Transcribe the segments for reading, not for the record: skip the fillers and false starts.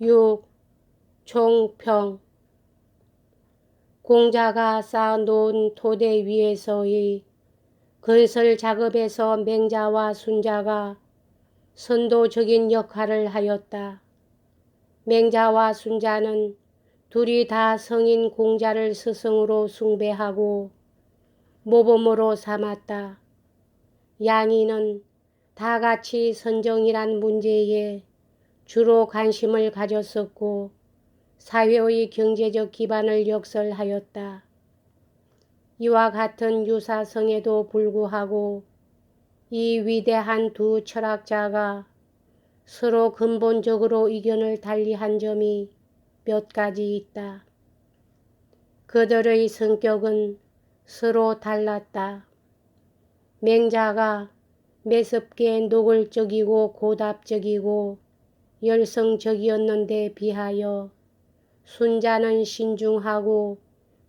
6. 종평. 공자가 쌓아놓은 토대 위에서의 건설 작업에서 맹자와 순자가 선도적인 역할을 하였다. 맹자와 순자는 둘이 다 성인 공자를 스승으로 숭배하고 모범으로 삼았다. 양인은 다같이 선정이란 문제에 주로 관심을 가졌었고 사회의 경제적 기반을 역설하였다. 이와 같은 유사성에도 불구하고 이 위대한 두 철학자가 서로 근본적으로 의견을 달리한 점이 몇 가지 있다. 그들의 성격은 서로 달랐다. 맹자가 매섭게 노골적이고 고답적이고 열성적이었는데 비하여 순자는 신중하고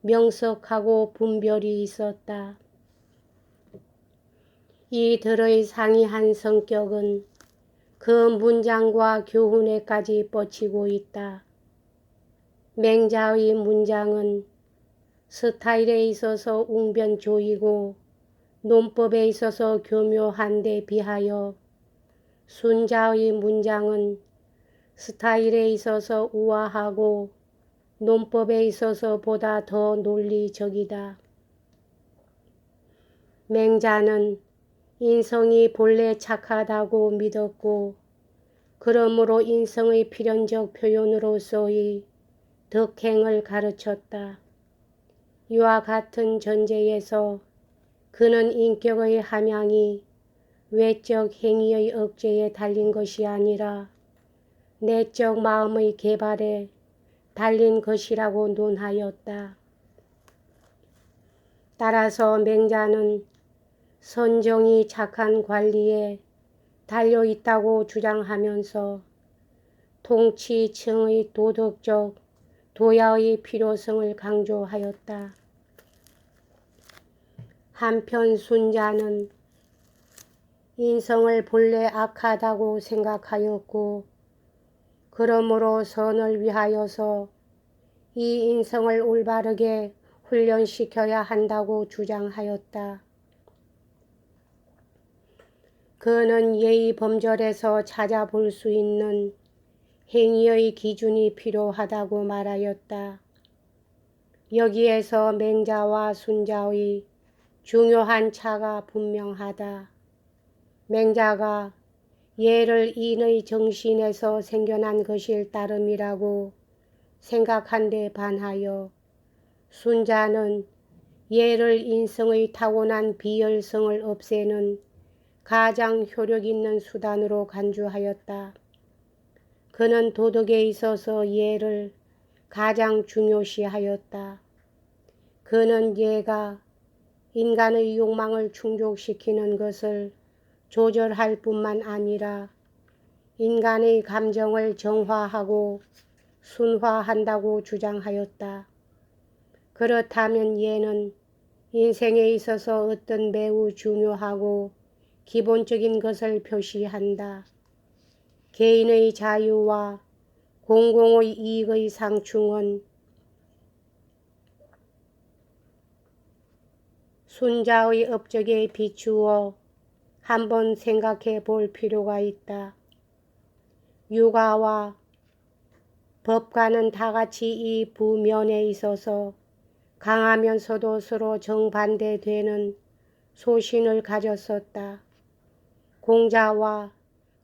명석하고 분별이 있었다. 이들의 상이한 성격은 그 문장과 교훈에까지 뻗치고 있다. 맹자의 문장은 스타일에 있어서 웅변조이고 논법에 있어서 교묘한 데 비하여 순자의 문장은 스타일에 있어서 우아하고 논법에 있어서 보다 더 논리적이다. 맹자는 인성이 본래 착하다고 믿었고 그러므로 인성의 필연적 표현으로서의 덕행을 가르쳤다. 이와 같은 전제에서 그는 인격의 함양이 외적 행위의 억제에 달린 것이 아니라 내적 마음의 개발에 달린 것이라고 논하였다. 따라서 맹자는 선정이 착한 관리에 달려있다고 주장하면서 통치층의 도덕적 도야의 필요성을 강조하였다. 한편 순자는 인성을 본래 악하다고 생각하였고 그러므로 선을 위하여서 이 인성을 올바르게 훈련시켜야 한다고 주장하였다. 그는 예의 범절에서 찾아볼 수 있는 행위의 기준이 필요하다고 말하였다. 여기에서 맹자와 순자의 중요한 차가 분명하다. 맹자가 예를 인의 정신에서 생겨난 것일 따름이라고 생각한 데 반하여 순자는 예를 인성의 타고난 비열성을 없애는 가장 효력 있는 수단으로 간주하였다. 그는 도덕에 있어서 예를 가장 중요시하였다. 그는 예가 인간의 욕망을 충족시키는 것을 조절할 뿐만 아니라 인간의 감정을 정화하고 순화한다고 주장하였다. 그렇다면 예는 인생에 있어서 어떤 매우 중요하고 기본적인 것을 표시한다. 개인의 자유와 공공의 이익의 상충은 순자의 업적에 비추어 한번 생각해 볼 필요가 있다. 육아와 법과는 다같이 이 부면에 있어서 강하면서도 서로 정반대되는 소신을 가졌었다. 공자와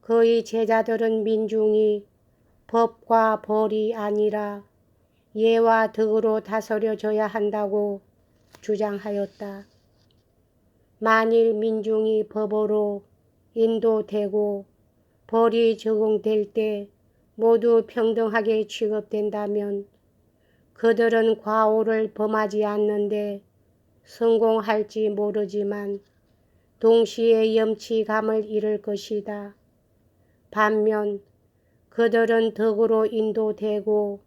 그의 제자들은 민중이 법과 벌이 아니라 예와 덕으로 다스려져야 한다고 주장하였다. 만일 민중이 법으로 인도되고 벌이 적용될 때 모두 평등하게 취급된다면 그들은 과오를 범하지 않는데 성공할지 모르지만 동시에 염치감을 잃을 것이다. 반면 그들은 덕으로 인도되고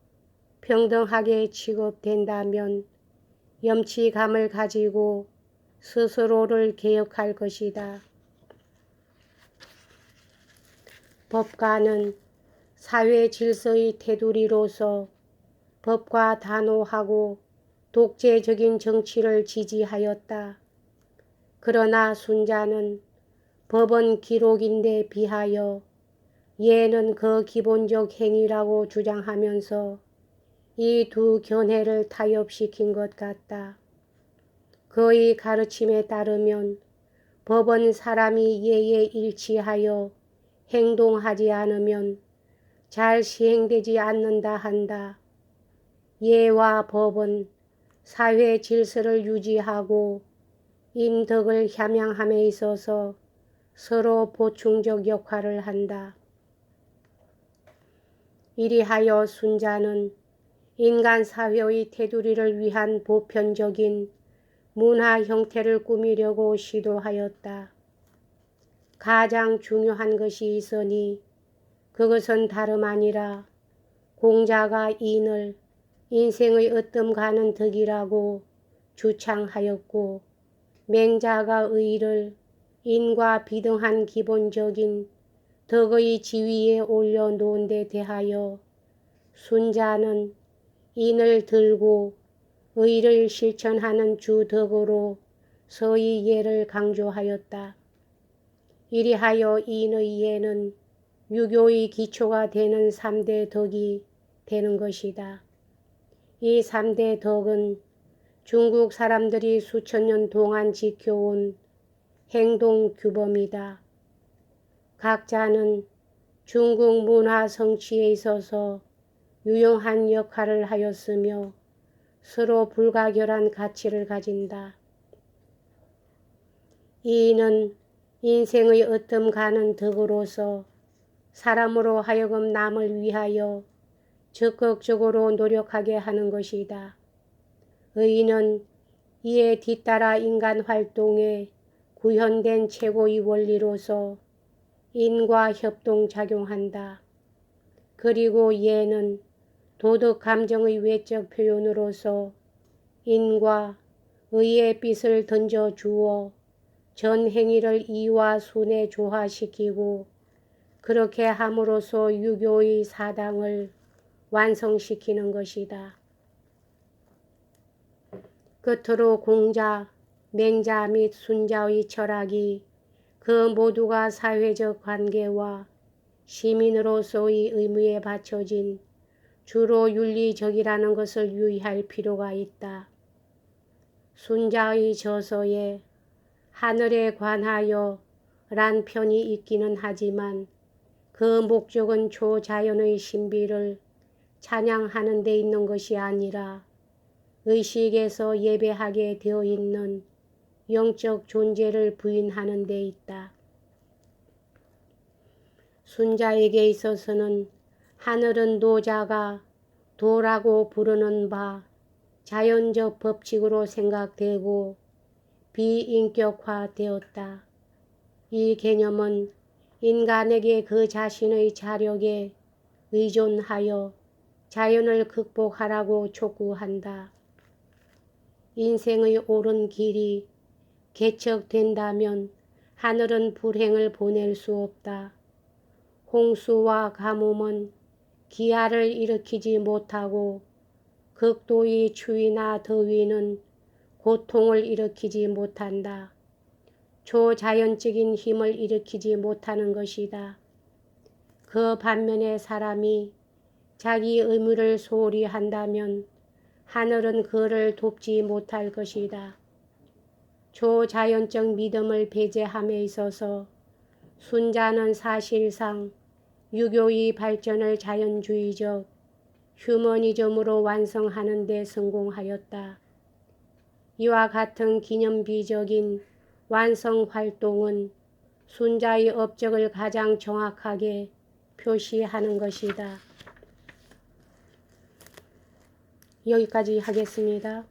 평등하게 취급된다면 염치감을 가지고 스스로를 개혁할 것이다. 법가는 사회 질서의 테두리로서 법과 단호하고 독재적인 정치를 지지하였다. 그러나 순자는 법은 기록인데 비하여 예는 그 기본적 행위라고 주장하면서 이 두 견해를 타협시킨 것 같다. 그의 가르침에 따르면 법은 사람이 예에 일치하여 행동하지 않으면 잘 시행되지 않는다 한다. 예와 법은 사회 질서를 유지하고 인덕을 함양함에 있어서 서로 보충적 역할을 한다. 이리하여 순자는 인간 사회의 테두리를 위한 보편적인 문화 형태를 꾸미려고 시도하였다. 가장 중요한 것이 있으니 그것은 다름 아니라 공자가 인을 인생의 으뜸가는 덕이라고 주창하였고 맹자가 의를 인과 비등한 기본적인 덕의 지위에 올려놓은 데 대하여 순자는 인을 들고 의를 실천하는 주덕으로 서의 예를 강조하였다. 이리하여 인의 예는 유교의 기초가 되는 3대 덕이 되는 것이다. 이 3대 덕은 중국 사람들이 수천 년 동안 지켜온 행동 규범이다. 각자는 중국 문화 성취에 있어서 유용한 역할을 하였으며 서로 불가결한 가치를 가진다. 이는 인생의 으뜸 가는 덕으로서 사람으로 하여금 남을 위하여 적극적으로 노력하게 하는 것이다. 의는 이에 뒤따라 인간 활동에 구현된 최고의 원리로서 인과 협동작용한다. 그리고 예는 도덕 감정의 외적 표현으로서 인과 의의 빛을 던져 주어 전 행위를 이와 순에 조화시키고 그렇게 함으로써 유교의 사당을 완성시키는 것이다. 끝으로 공자, 맹자 및 순자의 철학이 그 모두가 사회적 관계와 시민으로서의 의무에 바쳐진 주로 윤리적이라는 것을 유의할 필요가 있다. 순자의 저서에 하늘에 관하여 란 편이 있기는 하지만 그 목적은 초자연의 신비를 찬양하는 데 있는 것이 아니라 의식에서 예배하게 되어 있는 영적 존재를 부인하는 데 있다. 순자에게 있어서는 하늘은 노자가 도라고 부르는 바 자연적 법칙으로 생각되고 비인격화되었다. 이 개념은 인간에게 그 자신의 자력에 의존하여 자연을 극복하라고 촉구한다. 인생의 옳은 길이 개척된다면 하늘은 불행을 보낼 수 없다. 홍수와 가뭄은 기아를 일으키지 못하고 극도의 추위나 더위는 고통을 일으키지 못한다. 초자연적인 힘을 일으키지 못하는 것이다. 그 반면에 사람이 자기 의무를 소홀히 한다면 하늘은 그를 돕지 못할 것이다. 초자연적 믿음을 배제함에 있어서 순자는 사실상 유교의 발전을 자연주의적 휴머니즘으로 완성하는 데 성공하였다. 이와 같은 기념비적인 완성 활동은 순자의 업적을 가장 정확하게 표시하는 것이다. 여기까지 하겠습니다.